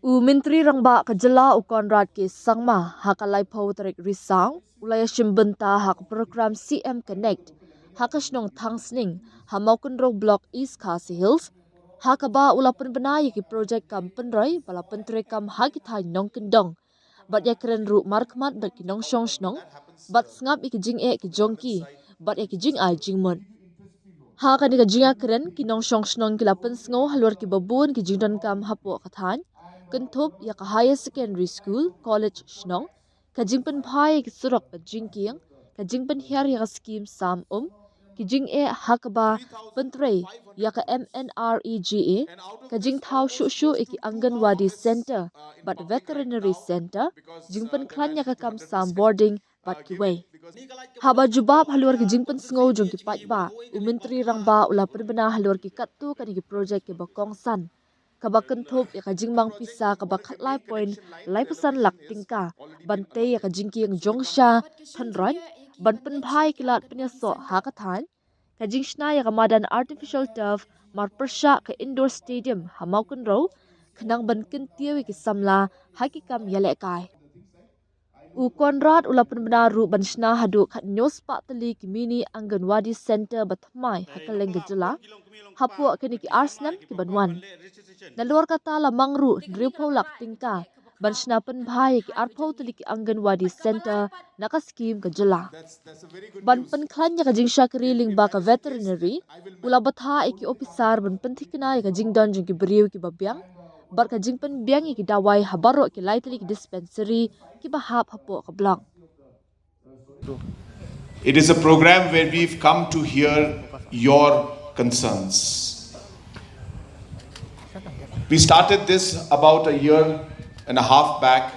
Menteri Rangba Kajala u Konrad ke Sangma hakalai pau tarik risang ulaya shimbenta hak program CM Connect hakashnong thangsning hamaukun ro block East Khasi Hills hakaba ulapan benai ki project kam penroi bala pentre kam hakitai nong kendong bat ya keren ru markmat bat ki nong shong shnong bat ngap ik jing e ki jongki bat ya ki jing ai jingmon ha kani ka jinga keren ki nong shong shnong ki lapan sngo halwar ki babun ki jingdon kam hapo kathan Kentup ya ka higher secondary school college shnong ka jingpen phai ki surok ka jingkiang ka jingpen hiar ya ka scheme sam ki jing e hakaba pentre ya ka MNREGA ka jing thau shu shu e ki Anganwadi center but veterinary center jingpen klan ya ka kam sam boarding but ki way haba jubab halwar ki jingpen sngo jong ki patba umentri rangba ulapan bena halwar ki kattu kan ki project ki bakong san kabakan thop ya kajing mang pisa kabakat lai point lai pesan lak tingka bante ya kajing ki yang jongsha thanron ban pen bhai kilat penya so hakathan kajing shna ya kamadan artificial turf mar persha ka indoor stadium hamaukun ro khnang ban kin tiawi ki samla hakikam yale kai U Konrad ulapan benaru banshna hadu kat nyos pak teli ki mini Anganwadi Center batmai hakaleng gejala hapu kini ki Arsnan ki banwan. Naluar kata la mangru dripau lak tingka banshna pen bhai ki arpau teli ki Anganwadi Center naka scheme gejala. Ban pen klan ya kajing syakri ling ba ka veterinary ula batha iki officer ban pen thikna ya kajing don jung ki beriu ki babyang bar ka jingpen biang ki dawai habaro ki laitli ki dispensary ki bahap hapo ka blang. It is a program where we've come to hear your concerns. We started this about a year and a half back,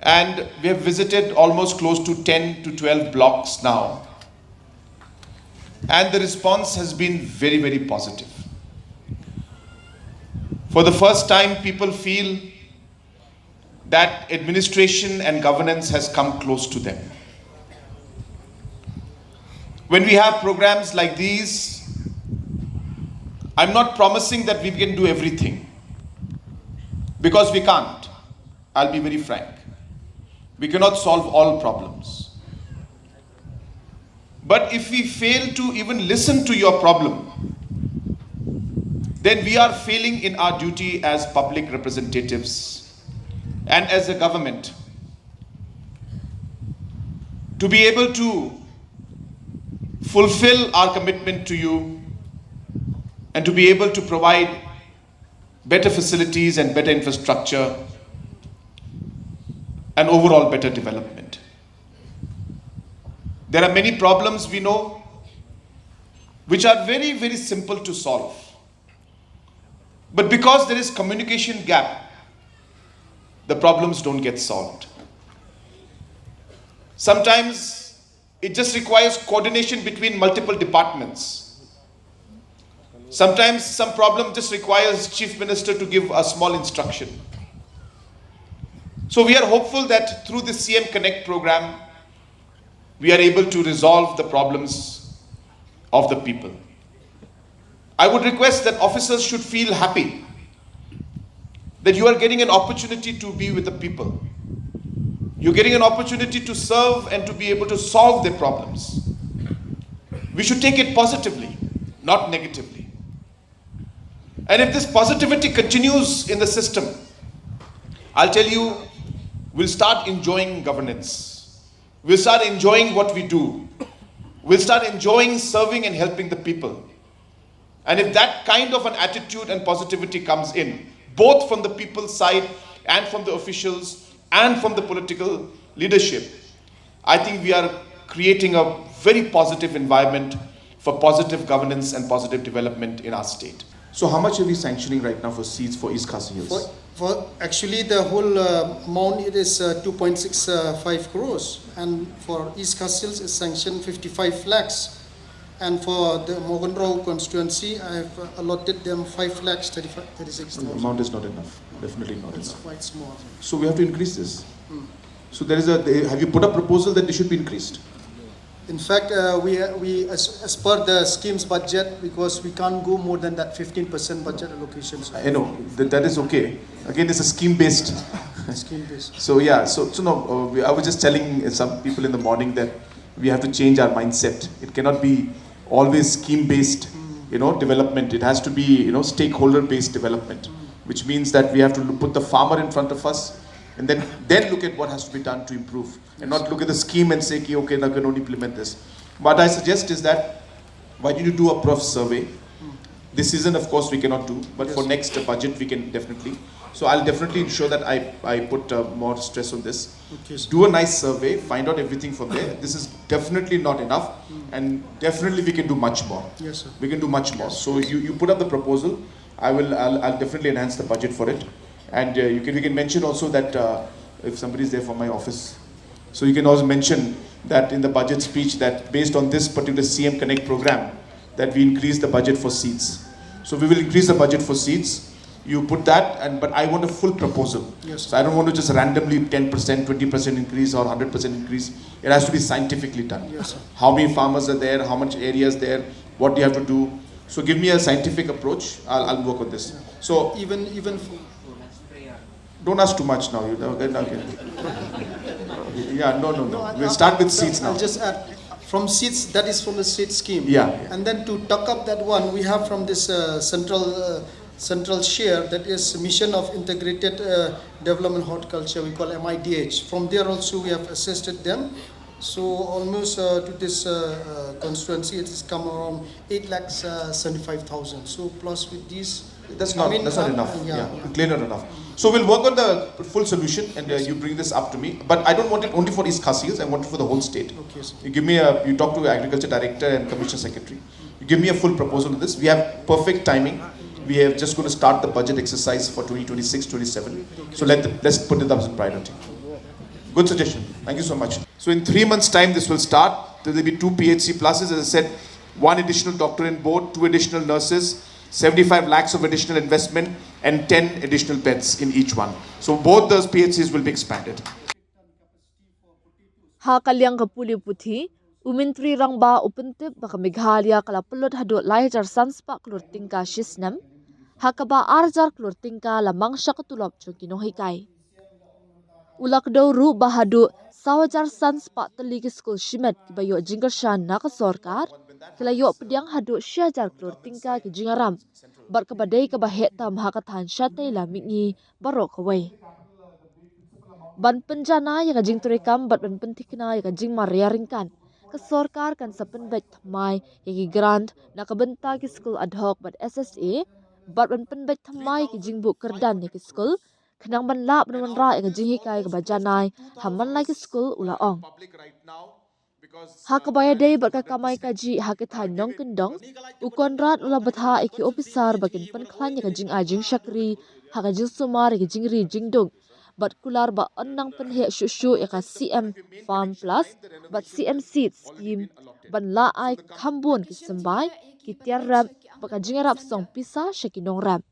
and we have visited almost close to 10 to 12 blocks now. And the response has been very, very positive. For the first time, people feel that administration and governance has come close to them. When we have programs like these, I'm not promising that we can do everything, because we can't. I'll be very frank. We cannot solve all problems. But if we fail to even listen to your problem, then we are failing in our duty as public representatives and as a government to be able to fulfill our commitment to you and to be able to provide better facilities and better infrastructure and overall better development. There are many problems we know which are very, very simple to solve. But because there is communication gap, the problems don't get solved. Sometimes it just requires coordination between multiple departments. Sometimes some problem just requires Chief Minister to give a small instruction. So we are hopeful that through the CM Connect program, we are able to resolve the problems of the people. I would request that officers should feel happy that you are getting an opportunity to be with the people. You're getting an opportunity to serve and to be able to solve their problems. We should take it positively, not negatively. And if this positivity continues in the system, I'll tell you, we'll start enjoying governance. We'll start enjoying what we do. We'll start enjoying serving and helping the people. And if that kind of an attitude and positivity comes in, both from the people's side and from the officials and from the political leadership, I think we are creating a very positive environment for positive governance and positive development in our state. So how much are we sanctioning right now for seats for East Khasi Hills? For actually the whole amount it is 2.65 crores, and for East Khasi Hills is sanctioned 55 lakhs. And for the Morgan Row constituency, I have allotted them 5 lakhs 36,000. The amount is not enough, definitely not It's enough. quite small. So we have to increase this. So there is have you put a proposal that it should be increased? In fact, we as per the scheme's budget, because we can't go more than that 15% budget allocation. So I know that is okay. Again, it's a scheme-based. scheme based. So yeah, so no, I was just telling some people in the morning that we have to change our mindset. It cannot be always scheme-based, development. It has to be, stakeholder-based development, which means that we have to put the farmer in front of us, and then look at what has to be done to improve, and not look at the scheme and say, okay, now can only implement this. What I suggest is that why don't you do a prof survey? This season, of course, we cannot do, but for next budget, we can definitely. So I'll definitely ensure that I put more stress on this. Okay, sir. Do a nice survey, find out everything from there. This is definitely not enough, and definitely we can do much more. Yes, sir. We can do much more. So you put up the proposal. I'll definitely enhance the budget for it, and we can mention also that if somebody is there from my office, so you can also mention that in the budget speech that based on this particular CM Connect program, that we increase the budget for seeds. So we will increase the budget for seeds. You put that, but I want a full proposal. Yes. So I don't want to just randomly 10%, 20% increase or 100% increase. It has to be scientifically done. Yes, sir. How many farmers are there? How much area is there? What do you have to do? So give me a scientific approach. I'll work on this. So Even for, don't ask too much now. Okay. Yeah, no. We'll start with seeds now. I'll just add, from seeds, that is from the seed scheme. Yeah. And then to tuck up that one, we have from this central share, that is Mission of Integrated Development Horticulture, we call MIDH. From there also we have assisted them. So almost to this constituency, it has come around 8,75,000. So plus with these, That's not enough. Yeah. Clear not enough. So we'll work on the full solution, and you bring this up to me. But I don't want it only for East Khasias. I want it for the whole state. Okay, sir. You give me you talk to the Agriculture Director and Commissioner Secretary. You give me a full proposal on this. We have perfect timing. We have just going to start the budget exercise for 2026-27. So let's put it up as a priority. Good suggestion. Thank you so much. So in 3 months' time, this will start. There will be 2 PHC pluses. As I said, 1 additional doctor in board, 2 additional nurses, 75 lakhs of additional investment, and 10 additional beds in each one. So both those PHCs will be expanded. Ha kalyang kapuli puthi, umintri rangba upentip baka Meghalaya kalapulot hadut layajar sanspa klur tingka shisnam, hakaba arjar klur tingka lamang syakatulop chungkinohikai. Ulakdo ru bahadu sawajar sanspa teli ke skul shimet kibayo jinggershan naka sorkar, kilayo pediang hadu syajar klur tingka ke jingaram, bar kabadai kabahet tam hakatan syatay lamingi barok kawai. Ban penjana yang jing turekam bat ban pentikna yang jing maria ringkan, ke sorkar kan sapenbek thamai yang grant nak kabenta ke skul ad hoc bat SSA, bat ban penbek thamai ke jing buk kerdan ke skul, kenang ban lap ban ra yang jing hikai ke bajanai, haman lai ke skul ulaong. Hakabaya day bat kakamai kaji hakitha nong kendong, ukonrat ula batha iki officer bakin penklan yang jing ajing syakri, hakajing sumar yang jing ri jing dong. Bat kular ba annang penhe shushu eka CM Farm Plus, bat CM Seed Scheme, ban la ai kambun ki sembai, ki tiar ram, baka jingarap song pisa syakinong ram.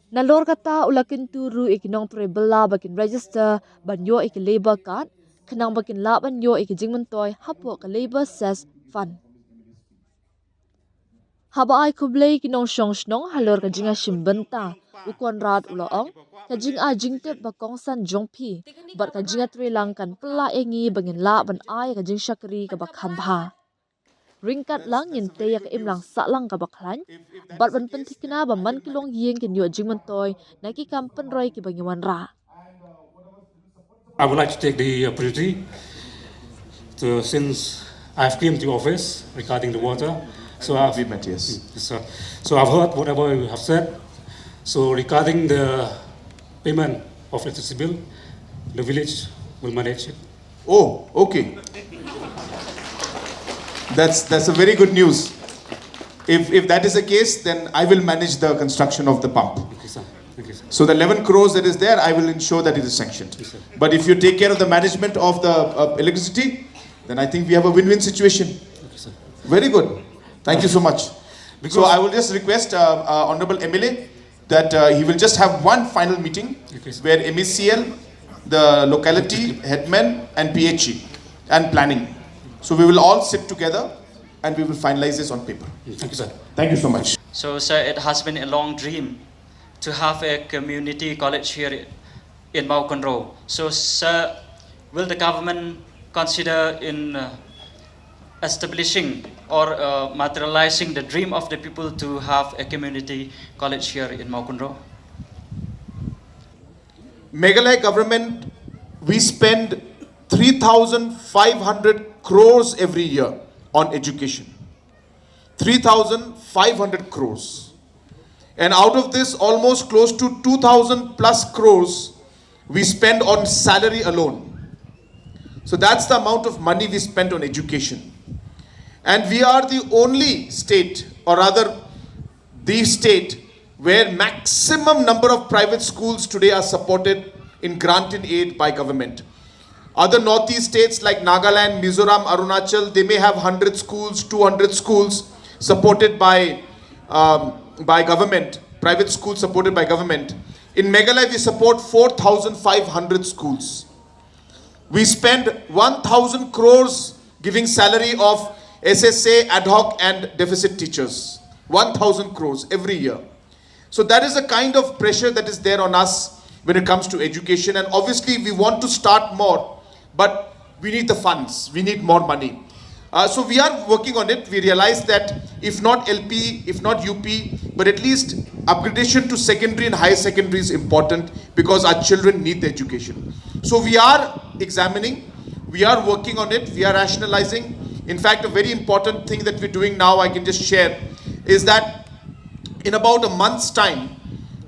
Nalor kata ulakin turu ikinong trebela bakin register, ban yo iki labor card, kenang bakin la ban yo iki jingmentoy hapo ka labor cess fund. Haba ai kublay kinong syong shnong halor ka jinga shimbenta, ukon rat ulaong, kajing ajing te bakong san jongpi, bat kajing atrilangkan pela engi bangin la ban ay kajing syakri kabakhambha. Ringkat lang yente yak imlang saklang kabaklan, bat ban pentikna ba man kilong yeng kin yo jing mentoy naki kampen roy ki bangiwan ra. I would like to take the opportunity to, since I've came to office regarding the water, so I've met, yes. So I've heard whatever you have said. So regarding the payment of electricity bill, the village will manage it. Oh, okay. That's a very good news. If that is the case, then I will manage the construction of the pump. Okay, sir. Thank you, sir. So the 11 crores that is there, I will ensure that it is sanctioned. Yes, sir. But if you take care of the management of the electricity, then I think we have a win-win situation. Okay, sir. Very good. Thank you so much. So I will just request Honorable MLA that he will just have one final meeting Okay, sir. where MECL, the locality, headman and PHE, and planning. So we will all sit together and we will finalize this on paper. Thank you, sir. Thank you so much. So, sir, it has been a long dream to have a community college here in Mau Konro. So, sir, will the government consider in establishing or materializing the dream of the people to have a community college here in Mau Konro? Meghalaya government, we spend 3,500 crores every year on education. 3,500 crores. And out of this, almost close to 2,000 plus crores we spend on salary alone. So that's the amount of money we spend on education. And we are the only state, or rather the state, where maximum number of private schools today are supported in grant and aid by government. Other northeast states like Nagaland, Mizoram, Arunachal, they may have 100 schools, 200 schools supported by government, private schools supported by government. In Meghalaya, we support 4,500 schools. We spend 1,000 crores giving salary of SSA, ad hoc and deficit teachers. 1,000 crores every year. So that is the kind of pressure that is there on us when it comes to education. And obviously we want to start more, but we need the funds, we need more money. So we are working on it. We realize that if not LP, if not UP, but at least upgradation to secondary and higher secondary is important because our children need the education. So we are examining, we are working on it, we are rationalizing. In fact, a very important thing that we're doing now, I can just share, is that in about a month's time,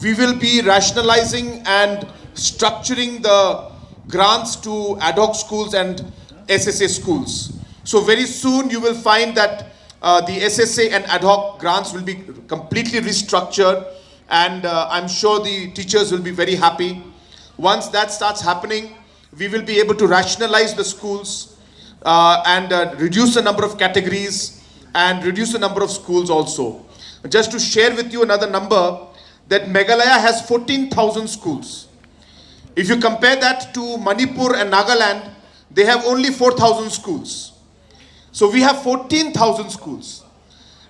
we will be rationalizing and structuring the grants to ad hoc schools and SSA schools. So very soon you will find that the SSA and ad hoc grants will be completely restructured, and I'm sure the teachers will be very happy. Once that starts happening, we will be able to rationalize the schools and reduce the number of categories and reduce the number of schools also. Just to share with you another number, that Meghalaya has 14,000 schools. If you compare that to Manipur and Nagaland, they have only 4,000 schools. So we have 14,000 schools.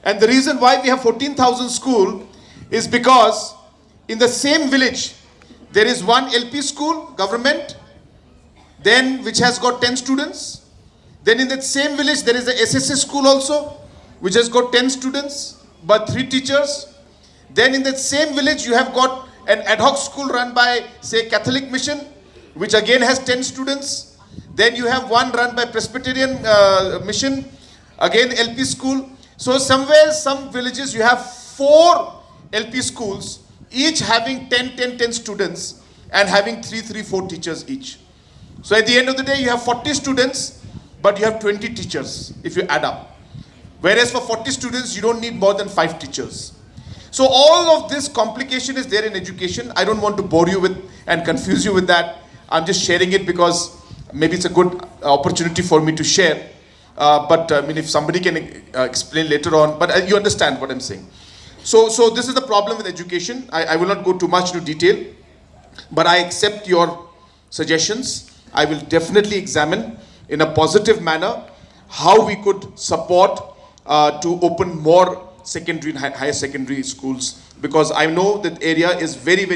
And the reason why we have 14,000 schools is because in the same village, there is one LP school, government, then which has got 10 students. Then in that same village, there is a SSA school also, which has got 10 students, but 3 teachers. Then in that same village, you have got an ad hoc school run by, say, Catholic Mission, which again has 10 students. Then you have one run by Presbyterian Mission, again LP school. So somewhere, some villages, you have 4 LP schools, each having 10 students and having 4 teachers each. So at the end of the day, you have 40 students, but you have 20 teachers if you add up. Whereas for 40 students, you don't need more than 5 teachers. So all of this complication is there in education. I don't want to bore you with and confuse you with that. I'm just sharing it because maybe it's a good opportunity for me to share. But I mean, if somebody can explain later on, but you understand what I'm saying. So this is the problem with education. I will not go too much into detail, but I accept your suggestions. I will definitely examine in a positive manner how we could support to open more secondary and higher secondary schools, because I know that area is very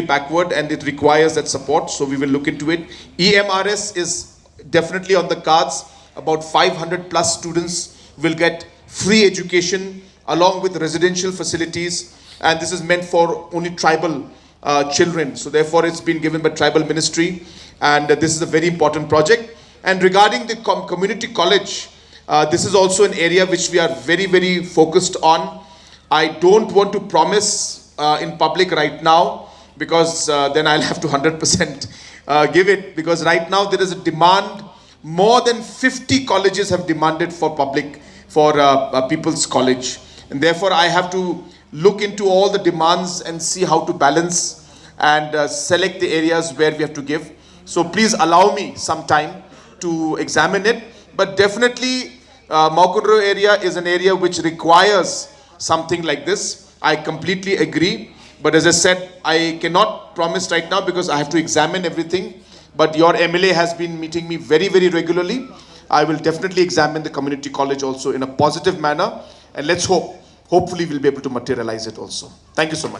backward and it requires that support. So we will look into it. EMRS is definitely on the cards. About 500 plus students will get free education along with residential facilities, and this is meant for only tribal children. So therefore it's been given by tribal ministry, and this is a very important project. And regarding the community college, this is also an area which we are very focused on. I don't want to promise in public right now, because then I'll have to 100% give it, because right now there is a demand. More than 50 colleges have demanded for People's College, and therefore I have to look into all the demands and see how to balance and select the areas where we have to give. So please allow me some time to examine it, but definitely Mau Konro area is an area which requires something like this. I completely agree. But as I said, I cannot promise right now because I have to examine everything. but your MLA has been meeting me very, very regularly. I will definitely examine the community college also in a positive manner, and let's hopefully we'll be able to materialize it also. Thank you so much.